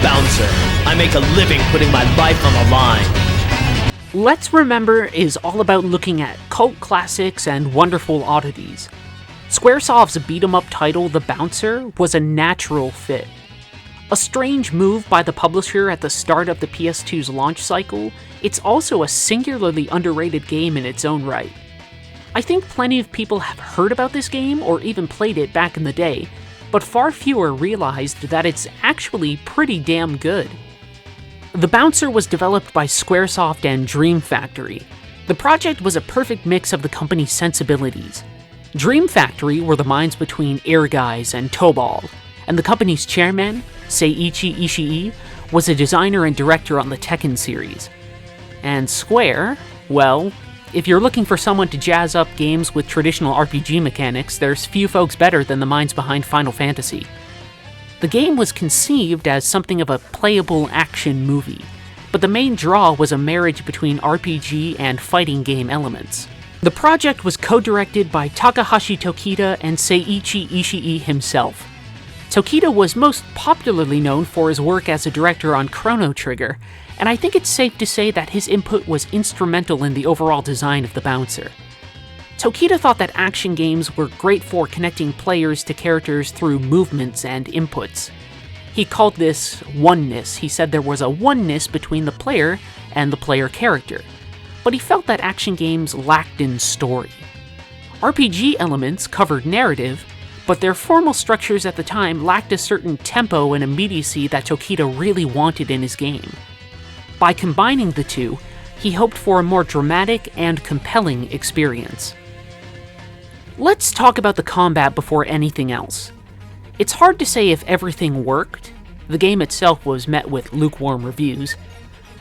bouncer. I make a living putting my life on the line. Let's Remember is all about looking at cult classics and wonderful oddities. Squaresoft's beat-em-up title, The Bouncer, was a natural fit. A strange move by the publisher at the start of the PS2's launch cycle, it's also a singularly underrated game in its own right. I think plenty of people have heard about this game or even played it back in the day, but far fewer realized that it's actually pretty damn good. The Bouncer was developed by Squaresoft and Dream Factory. The project was a perfect mix of the company's sensibilities. Dream Factory were the minds between Ehrgeiz and Tobal, and the company's chairman, Seiichi Ishii, was a designer and director on the Tekken series. And Square, well, if you're looking for someone to jazz up games with traditional RPG mechanics, there's few folks better than the minds behind Final Fantasy. The game was conceived as something of a playable action movie, but the main draw was a marriage between RPG and fighting game elements. The project was co-directed by Takahashi Tokita and Seiichi Ishii himself. Tokita was most popularly known for his work as a director on Chrono Trigger, and I think it's safe to say that his input was instrumental in the overall design of the Bouncer. Tokita thought that action games were great for connecting players to characters through movements and inputs. He called this oneness. He said there was a oneness between the player and the player character, but he felt that action games lacked in story. RPG elements covered narrative, but their formal structures at the time lacked a certain tempo and immediacy that Tokita really wanted in his game. By combining the two, he hoped for a more dramatic and compelling experience. Let's talk about the combat before anything else. It's hard to say if everything worked. The game itself was met with lukewarm reviews,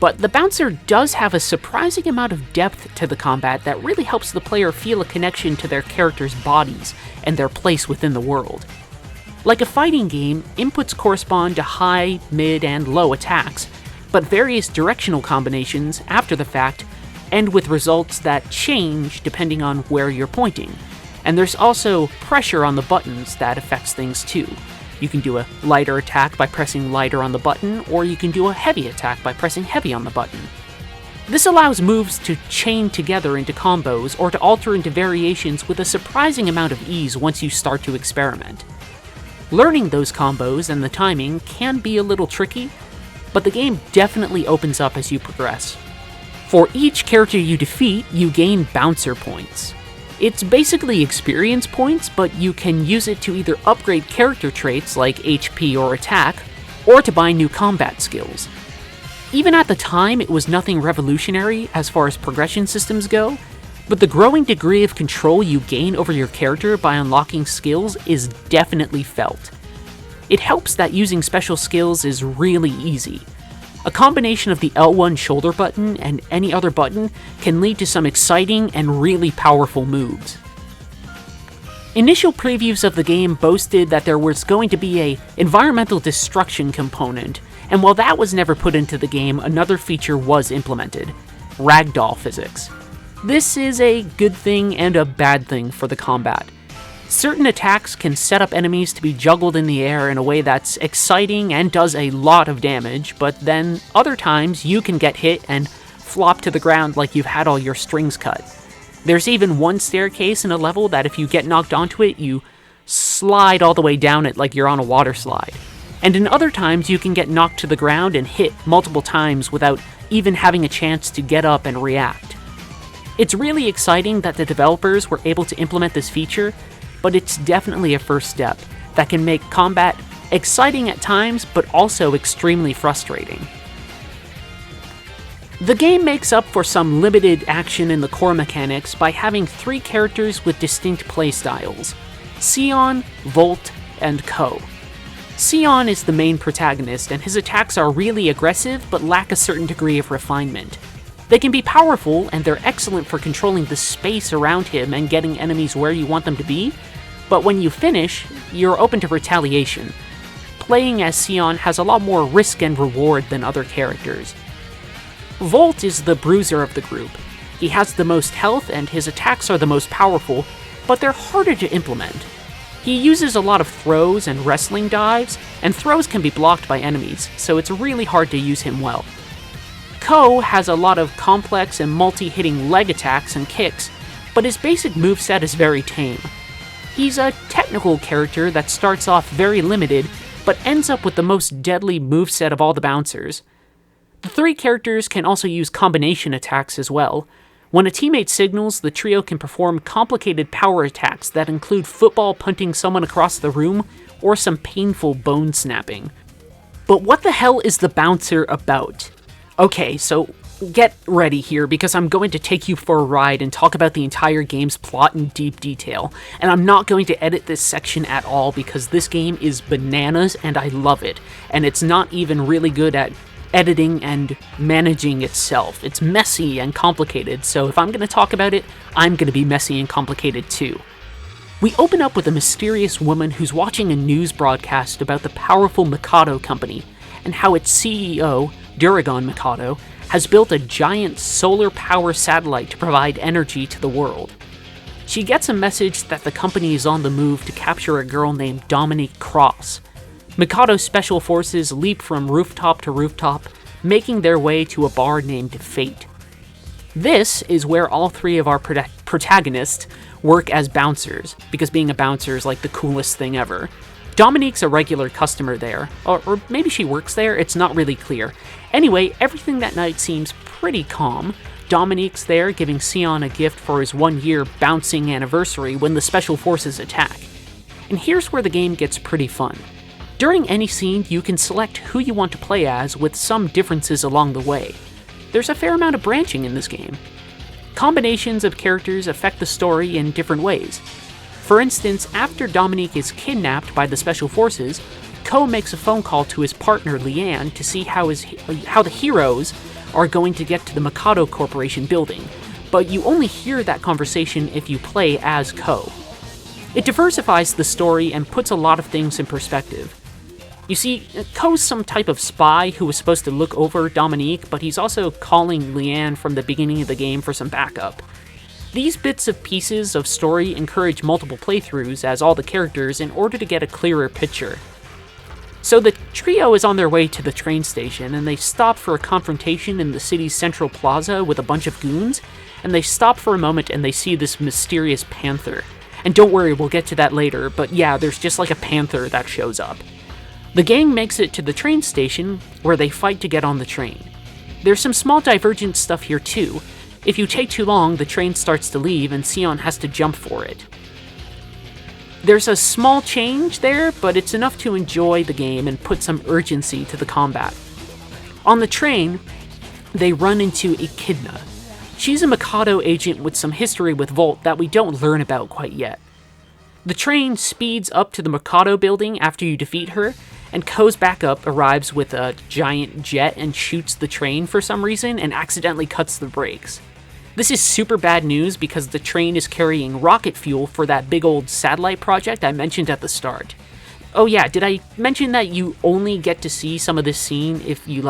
but the Bouncer does have a surprising amount of depth to the combat that really helps the player feel a connection to their characters' bodies and their place within the world. Like a fighting game, inputs correspond to high, mid, and low attacks, but various directional combinations after the fact end with results that change depending on where you're pointing. And there's also pressure on the buttons that affects things too. You can do a lighter attack by pressing lighter on the button, or you can do a heavy attack by pressing heavy on the button. This allows moves to chain together into combos or to alter into variations with a surprising amount of ease once you start to experiment. Learning those combos and the timing can be a little tricky, but the game definitely opens up as you progress. For each character you defeat, you gain Bouncer points. It's basically experience points, but you can use it to either upgrade character traits like HP or attack, or to buy new combat skills. Even at the time, it was nothing revolutionary as far as progression systems go, but the growing degree of control you gain over your character by unlocking skills is definitely felt. It helps that using special skills is really easy. A combination of the L1 shoulder button and any other button can lead to some exciting and really powerful moves. Initial previews of the game boasted that there was going to be an environmental destruction component, and while that was never put into the game, another feature was implemented: ragdoll physics. This is a good thing and a bad thing for the combat. Certain attacks can set up enemies to be juggled in the air in a way that's exciting and does a lot of damage, but then other times you can get hit and flop to the ground like you've had all your strings cut. There's even one staircase in a level that if you get knocked onto it, you slide all the way down it like you're on a water slide. And in other times you can get knocked to the ground and hit multiple times without even having a chance to get up and react. It's really exciting that the developers were able to implement this feature, but it's definitely a first step that can make combat exciting at times, but also extremely frustrating. The game makes up for some limited action in the core mechanics by having 3 characters with distinct playstyles: Sion, Volt, and Ko. Sion is the main protagonist, and his attacks are really aggressive but lack a certain degree of refinement. They can be powerful, and they're excellent for controlling the space around him and getting enemies where you want them to be, but when you finish, you're open to retaliation. Playing as Sion has a lot more risk and reward than other characters. Volt is the bruiser of the group. He has the most health and his attacks are the most powerful, but they're harder to implement. He uses a lot of throws and wrestling dives, and throws can be blocked by enemies, so it's really hard to use him well. Ko has a lot of complex and multi-hitting leg attacks and kicks, but his basic moveset is very tame. He's a technical character that starts off very limited, but ends up with the most deadly moveset of all the bouncers. The three characters can also use combination attacks as well. When a teammate signals, the trio can perform complicated power attacks that include football punting someone across the room or some painful bone snapping. But what the hell is the bouncer about? Okay, so get ready here because I'm going to take you for a ride and talk about the entire game's plot in deep detail. And I'm not going to edit this section at all because this game is bananas and I love it. And it's not even really good at editing and managing itself. It's messy and complicated, so if I'm going to talk about it, I'm going to be messy and complicated too. We open up with a mysterious woman who's watching a news broadcast about the powerful Mikado company and how its CEO, Duragon Mikado, has built a giant solar power satellite to provide energy to the world. She gets a message that the company is on the move to capture a girl named Dominique Cross. Mikado's special forces leap from rooftop to rooftop, making their way to a bar named Fate. This is where all three of our protagonists work as bouncers, because being a bouncer is like the coolest thing ever. Dominique's a regular customer there, or maybe she works there, it's not really clear. Anyway, everything that night seems pretty calm. Dominique's there giving Sion a gift for his 1-year bouncing anniversary when the special forces attack. And here's where the game gets pretty fun. During any scene, you can select who you want to play as with some differences along the way. There's a fair amount of branching in this game. Combinations of characters affect the story in different ways. For instance, after Dominique is kidnapped by the Special Forces, Ko makes a phone call to his partner Leanne to see how the heroes are going to get to the Mikado Corporation building, but you only hear that conversation if you play as Ko. It diversifies the story and puts a lot of things in perspective. You see, Ko's some type of spy who was supposed to look over Dominique, but he's also calling Leanne from the beginning of the game for some backup. These bits of pieces of story encourage multiple playthroughs as all the characters in order to get a clearer picture. So the trio is on their way to the train station, and they stop for a confrontation in the city's central plaza with a bunch of goons, and they stop for a moment and they see this mysterious panther. And don't worry, we'll get to that later, but yeah, there's just like a panther that shows up. The gang makes it to the train station, where they fight to get on the train. There's some small divergent stuff here too. If you take too long, the train starts to leave and Sion has to jump for it. There's a small change there, but it's enough to enjoy the game and put some urgency to the combat. On the train, they run into Echidna. She's a Mikado agent with some history with Volt that we don't learn about quite yet. The train speeds up to the Mikado building after you defeat her, and Ko's backup arrives with a giant jet and shoots the train for some reason and accidentally cuts the brakes. This is super bad news because the train is carrying rocket fuel for that big old satellite project I mentioned at the start. Oh yeah, did I mention that you only get to see some of this scene if you,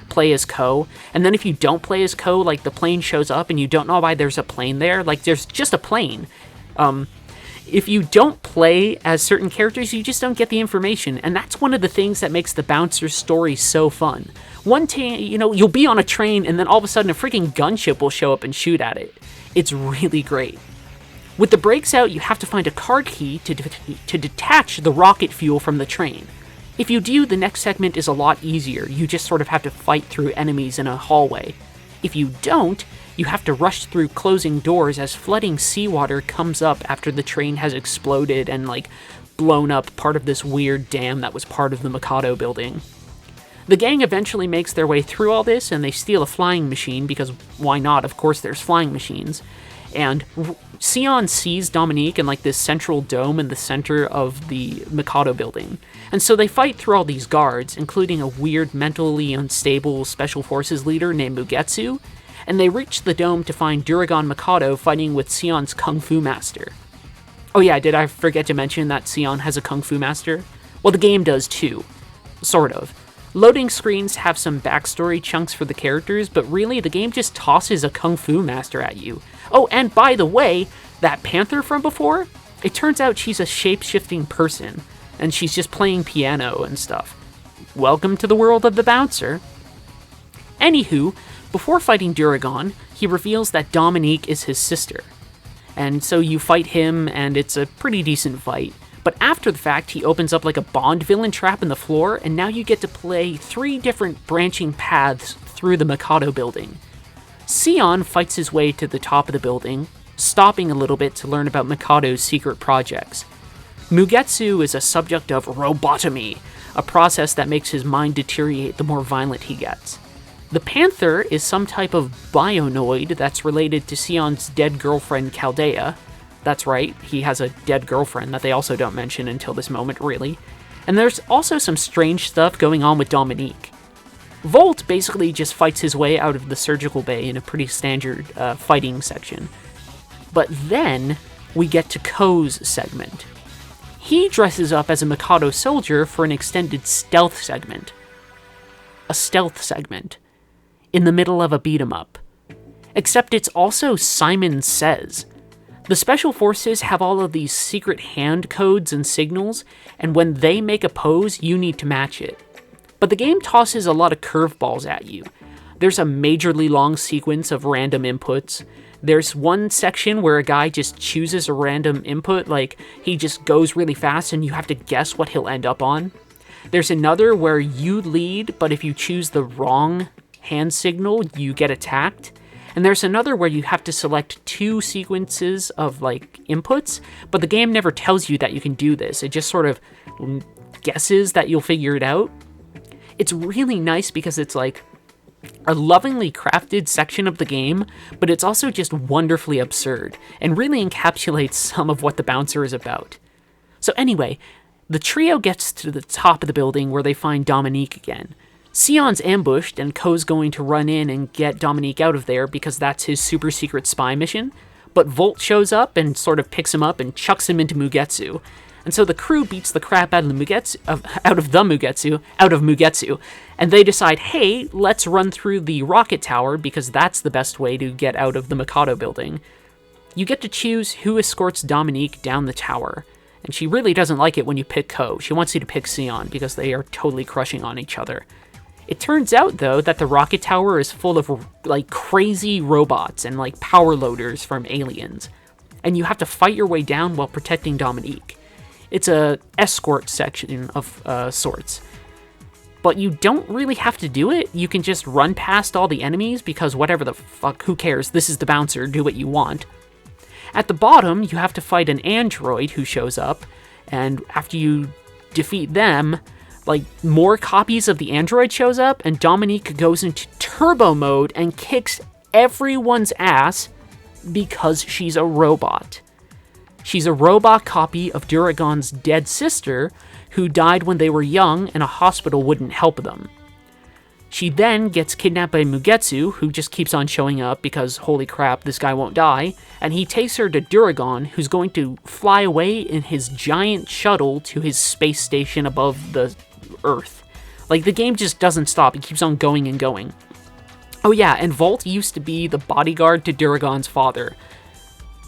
play as Ko? And then if you don't play as Ko, the plane shows up and you don't know why there's a plane there? There's just a plane. If you don't play as certain characters, you just don't get the information, and that's one of the things that makes the Bouncer's story so fun. You'll be on a train, and then all of a sudden a freaking gunship will show up and shoot at it. It's really great. With the brakes out, you have to find a card key to detach the rocket fuel from the train. If you do, the next segment is a lot easier. You just sort of have to fight through enemies in a hallway. If you don't, you have to rush through closing doors as flooding seawater comes up after the train has exploded and, blown up part of this weird dam that was part of the Mikado building. The gang eventually makes their way through all this, and they steal a flying machine, because why not? Of course there's flying machines. And Sion sees Dominique in, this central dome in the center of the Mikado building. And so they fight through all these guards, including a weird, mentally unstable Special Forces leader named Mugetsu, and they reach the dome to find Duragon Mikado fighting with Sion's Kung Fu Master. Oh yeah, did I forget to mention that Sion has a Kung Fu Master? Well, the game does too. Sort of. Loading screens have some backstory chunks for the characters, but really the game just tosses a Kung Fu Master at you. Oh, and by the way, that panther from before? It turns out she's a shape-shifting person, and she's just playing piano and stuff. Welcome to the world of the bouncer. Anywho, before fighting Duragon, he reveals that Dominique is his sister. And so you fight him, and it's a pretty decent fight. But after the fact, he opens up like a Bond villain trap in the floor, and now you get to play 3 different branching paths through the Mikado building. Sion fights his way to the top of the building, stopping a little bit to learn about Mikado's secret projects. Mugetsu is a subject of robotomy, a process that makes his mind deteriorate the more violent he gets. The Panther is some type of bionoid that's related to Sion's dead girlfriend Chaldea. That's right, he has a dead girlfriend that they also don't mention until this moment, really. And there's also some strange stuff going on with Dominique. Volt basically just fights his way out of the surgical bay in a pretty standard fighting section. But then we get to Ko's segment. He dresses up as a Mikado soldier for an extended stealth segment. A stealth segment. In the middle of a beat-em-up. Except it's also Simon Says. The Special Forces have all of these secret hand codes and signals, and when they make a pose, you need to match it. But the game tosses a lot of curveballs at you. There's a majorly long sequence of random inputs. There's one section where a guy just chooses a random input, like he just goes really fast and you have to guess what he'll end up on. There's another where you lead, but if you choose the wrong hand signal, you get attacked. And there's another where you have to select 2 sequences of like inputs, but the game never tells you that you can do this. It just sort of guesses that you'll figure it out. It's really nice because it's like a lovingly crafted section of the game, but it's also just wonderfully absurd and really encapsulates some of what the bouncer is about. So anyway, the trio gets to the top of the building where they find Dominique again. Sion's ambushed, and Ko's going to run in and get Dominique out of there because that's his super secret spy mission, but Volt shows up and sort of picks him up and chucks him into Mugetsu. And so the crew beats the crap out of Mugetsu, and they decide, hey, let's run through the rocket tower because that's the best way to get out of the Mikado building. You get to choose who escorts Dominique down the tower, and she really doesn't like it when you pick Ko. She wants you to pick Sion because they are totally crushing on each other. It turns out, though, that the rocket tower is full of, like, crazy robots and, like, power loaders from aliens, and you have to fight your way down while protecting Dominique. It's a escort section of sorts. But you don't really have to do it. You can just run past all the enemies because whatever the fuck, who cares? This is the bouncer, do what you want. At the bottom, you have to fight an android who shows up, and after you defeat them, like, more copies of the android shows up, and Dominique goes into turbo mode and kicks everyone's ass because she's a robot. She's a robot copy of Duragon's dead sister, who died when they were young and a hospital wouldn't help them. She then gets kidnapped by Mugetsu, who just keeps on showing up because, holy crap, this guy won't die, and he takes her to Duragon, who's going to fly away in his giant shuttle to his space station above the Earth. Like, the game just doesn't stop, it keeps on going and going. Oh yeah, and Volt used to be the bodyguard to Duragon's father.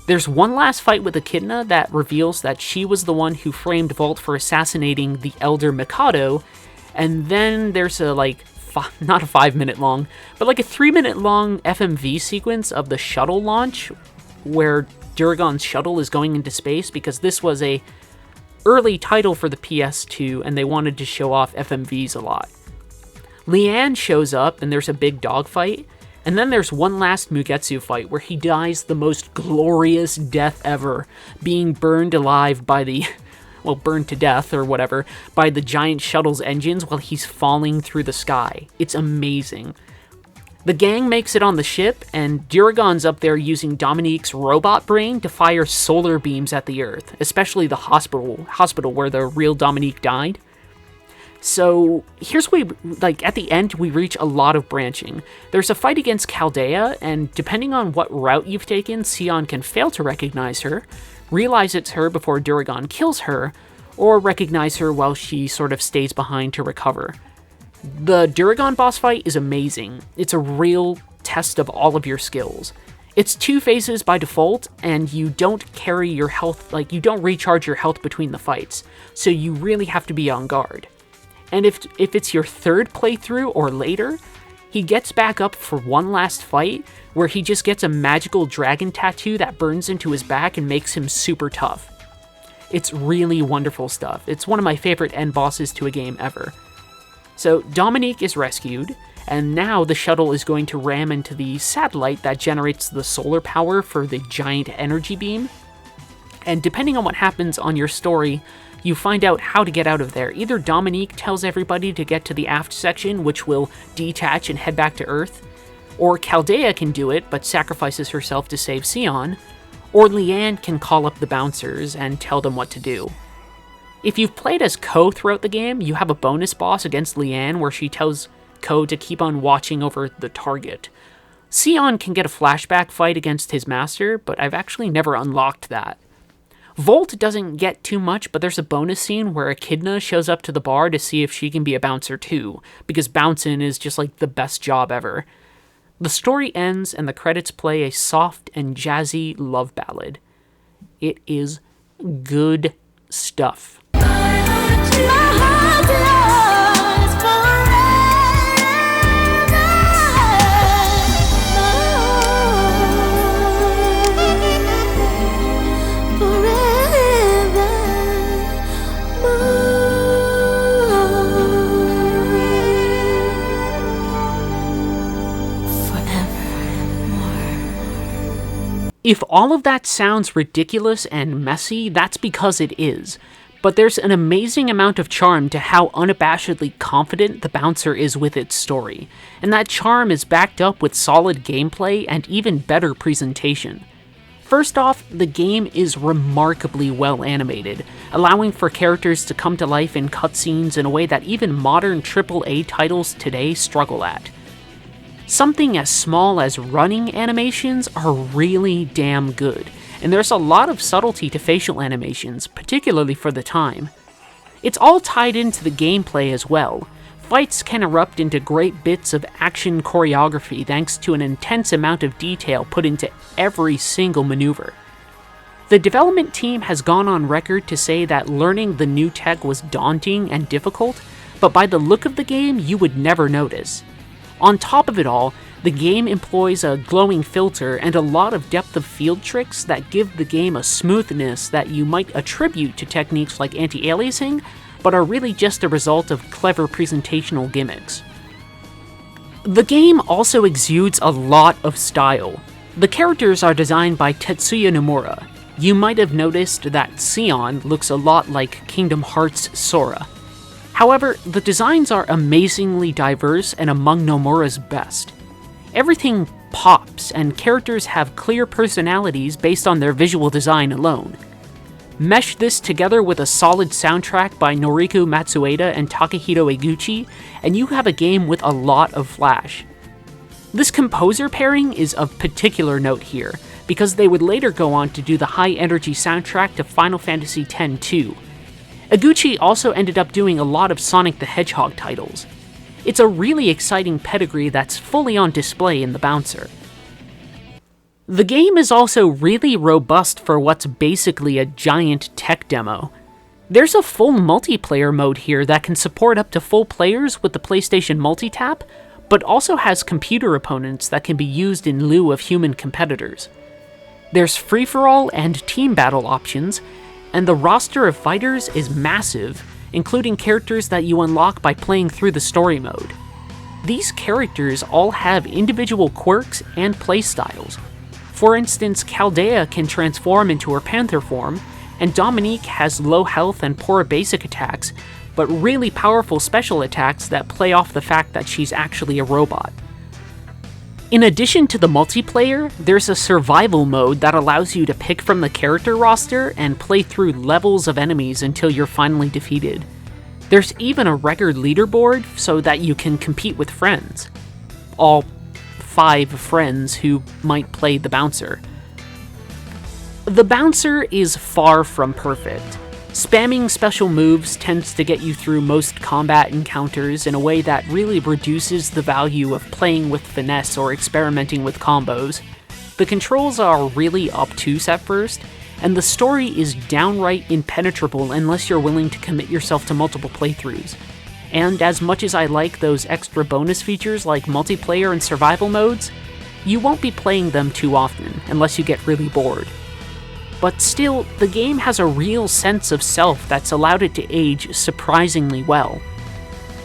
There's one last fight with Echidna that reveals that she was the one who framed Volt for assassinating the Elder Mikado, and then there's a, like, not a 5-minute long, but like a 3-minute long FMV sequence of the shuttle launch, where Duragon's shuttle is going into space, because this was a early title for the PS2, and they wanted to show off FMVs a lot. Leanne shows up, and there's a big dogfight, and then there's one last Mugetsu fight where he dies the most glorious death ever, being burned alive by the, well, burned to death or whatever, by the giant shuttle's engines while he's falling through the sky. It's amazing. The gang makes it on the ship, and Duragon's up there using Dominique's robot brain to fire solar beams at the Earth, especially the hospital where the real Dominique died. So here's where, like, at the end, we reach a lot of branching. There's a fight against Chaldea, and depending on what route you've taken, Sion can fail to recognize her, realize it's her before Duragon kills her, or recognize her while she sort of stays behind to recover. The Duragon boss fight is amazing. It's a real test of all of your skills. It's 2 phases by default, and you don't carry your health, you don't recharge your health between the fights, so you really have to be on guard. And if it's your 3rd playthrough or later, he gets back up for one last fight, where he just gets a magical dragon tattoo that burns into his back and makes him super tough. It's really wonderful stuff. It's one of my favorite end bosses to a game ever. So Dominique is rescued, and now the shuttle is going to ram into the satellite that generates the solar power for the giant energy beam. And depending on what happens on your story, you find out how to get out of there. Either Dominique tells everybody to get to the aft section, which will detach and head back to Earth, or Chaldea can do it, but sacrifices herself to save Sion, or Leanne can call up the bouncers and tell them what to do. If you've played as Ko throughout the game, you have a bonus boss against Leanne where she tells Ko to keep on watching over the target. Sion can get a flashback fight against his master, but I've actually never unlocked that. Volt doesn't get too much, but there's a bonus scene where Echidna shows up to the bar to see if she can be a bouncer too, because bouncing is just the best job ever. The story ends and the credits play a soft and jazzy love ballad. It is good stuff. If all of that sounds ridiculous and messy, that's because it is. But there's an amazing amount of charm to how unabashedly confident the bouncer is with its story, and that charm is backed up with solid gameplay and even better presentation. First off, the game is remarkably well animated, allowing for characters to come to life in cutscenes in a way that even modern AAA titles today struggle at. Something as small as running animations are really damn good, and there's a lot of subtlety to facial animations, particularly for the time. It's all tied into the gameplay as well. Fights can erupt into great bits of action choreography thanks to an intense amount of detail put into every single maneuver. The development team has gone on record to say that learning the new tech was daunting and difficult, but by the look of the game, you would never notice. On top of it all, the game employs a glowing filter and a lot of depth of field tricks that give the game a smoothness that you might attribute to techniques like anti-aliasing, but are really just a result of clever presentational gimmicks. The game also exudes a lot of style. The characters are designed by Tetsuya Nomura. You might have noticed that Sion looks a lot like Kingdom Hearts' Sora. However, the designs are amazingly diverse and among Nomura's best. Everything pops, and characters have clear personalities based on their visual design alone. Mesh this together with a solid soundtrack by Noriko Matsueda and Takahito Eguchi, and you have a game with a lot of flash. This composer pairing is of particular note here, because they would later go on to do the high-energy soundtrack to Final Fantasy X too. Eguchi also ended up doing a lot of Sonic the Hedgehog titles. It's a really exciting pedigree that's fully on display in the Bouncer. The game is also really robust for what's basically a giant tech demo. There's a full multiplayer mode here that can support up to full players with the PlayStation Multitap, but also has computer opponents that can be used in lieu of human competitors. There's free-for-all and team battle options, and the roster of fighters is massive, including characters that you unlock by playing through the story mode. These characters all have individual quirks and playstyles. For instance, Chaldea can transform into her panther form, and Dominique has low health and poor basic attacks, but really powerful special attacks that play off the fact that she's actually a robot. In addition to the multiplayer, there's a survival mode that allows you to pick from the character roster and play through levels of enemies until you're finally defeated. There's even a record leaderboard so that you can compete with friends. All 5 friends who might play the Bouncer. The Bouncer is far from perfect. Spamming special moves tends to get you through most combat encounters in a way that really reduces the value of playing with finesse or experimenting with combos. The controls are really obtuse at first, and the story is downright impenetrable unless you're willing to commit yourself to multiple playthroughs. And as much as I like those extra bonus features like multiplayer and survival modes, you won't be playing them too often unless you get really bored. But still, the game has a real sense of self that's allowed it to age surprisingly well.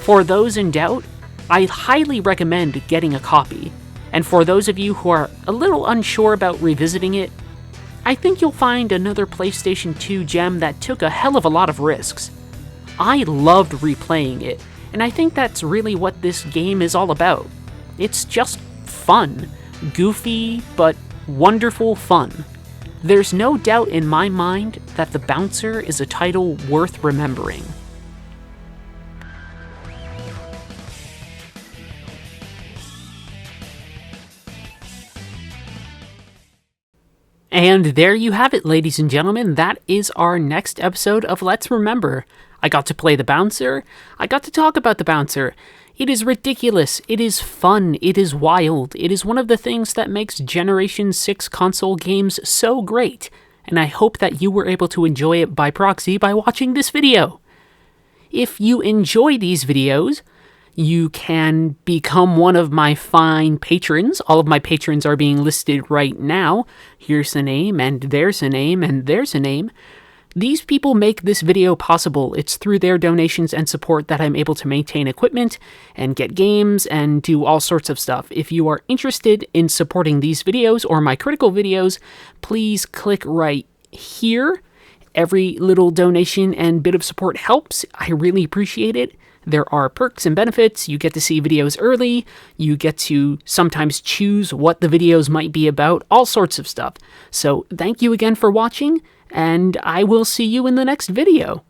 For those in doubt, I highly recommend getting a copy, and for those of you who are a little unsure about revisiting it, I think you'll find another PlayStation 2 gem that took a hell of a lot of risks. I loved replaying it, and I think that's really what this game is all about. It's just fun. Goofy, but wonderful fun. There's no doubt in my mind that The Bouncer is a title worth remembering. And there you have it, ladies and gentlemen. That is our next episode of Let's Remember. I got to play The Bouncer. I got to talk about The Bouncer. It is ridiculous, it is fun, it is wild, it is one of the things that makes Generation 6 console games so great, and I hope that you were able to enjoy it by proxy by watching this video. If you enjoy these videos, you can become one of my fine patrons. All of my patrons are being listed right now. Here's a name, and there's a name, and there's a name. These people make this video possible. It's through their donations and support that I'm able to maintain equipment and get games and do all sorts of stuff. If you are interested in supporting these videos or my critical videos, please click right here. Every little donation and bit of support helps. I really appreciate it. There are perks and benefits. You get to see videos early. You get to sometimes choose what the videos might be about. All sorts of stuff. So thank you again for watching, and I will see you in the next video.